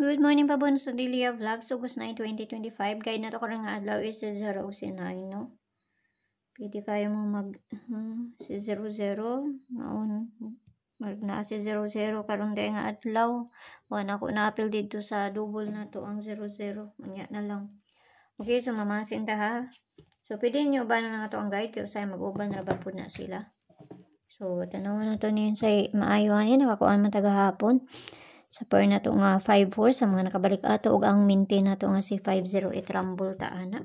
Good morning pa bonus sa Delia Vlogs, August 9, 2025. Guide na to karang nga adlaw is si 0 si 9, no? Pwede kayo mo mag si 00 maun mag na si 00 karon day nga adlaw. Wala ko na-appeal dito sa double na to ang 00. Unya na lang. Okay, so mamasin ta ha. So pwede nyo ba na to ang guide kasi mag-uban ra ba pud na sila. So tanaw na to niyan sa maayo ani nakakuan man tagahapon. Sa pair na to nga 5-4 sa mga nakabalik ato ug ang maintain na to nga si 508 rumble ta ana.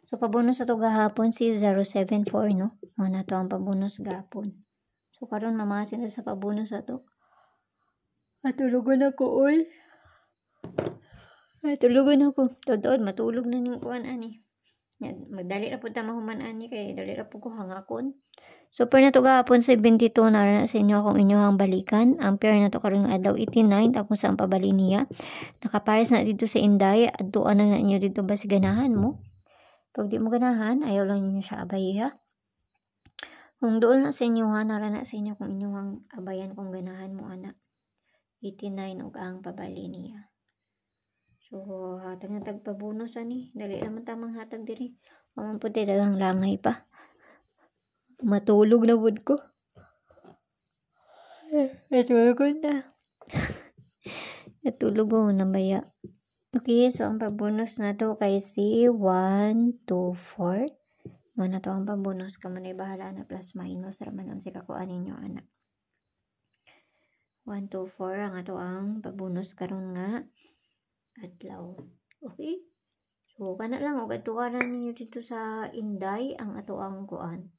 So pabonus ato gahapon si 074 no. Mo na to ang pabonus gahapon. So karon mamasin sa pabonus ato. Matulugon ako oy. Matulugon ako. Todod matulog na ning kuan ani. Magdali ra pud ta mahuman ani kay dali ra pud ko hangakon. So, pair na to gahapon 72 na sa inyo kung inyong balikan. Ang pair na to karong adlaw 89 kung saan pabali niya. Nakapares na dito sa Inday. Adtuan na inyo dito ba si ganahan mo? Pag di mo ganahan, ayaw lang ninyo siya abay ha. Kung doon na sa inyo ha, nara na sa inyo kung inyong abayan kung ganahan mo anak. 89 ug ang pabali niya. So, hatag na tagpabonus ani. Dali naman tamang hatag diri. Maman po dagang langay pa. Matulog na bud ko. Natulog na. Natulog ko na baya. Okay, so ang pabonus na to kay si 1, 2, 4. Mana to ang pabonus ka man ay bahala na plus minus raman ang sikakuan ninyo anak. 1, 2, 4 ang ato ang pabonus karon nga adlaw. Okay? So kana lang og atuaran ninyo dito sa Inday ang ato ang kuan.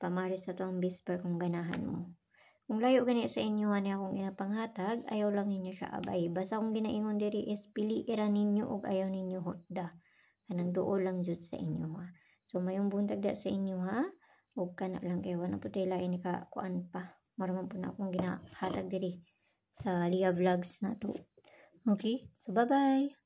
Pamaris sa itong bisper kung ganahan mo. Kung layo gani sa inyo niya kung inapanghatag, ayaw lang ninyo siya abay. Basta kung ginaingon diri is pili ira ninyo o ayaw ninyo hotda. Kanang duo lang jud sa inyo ha. So mayong buntag da sa inyo ha. O kana lang kay wala po tayo lain ka kuan pa. Maraman po na akong ginahatag diri sa Lia Vlogs na to. Okay? So bye-bye!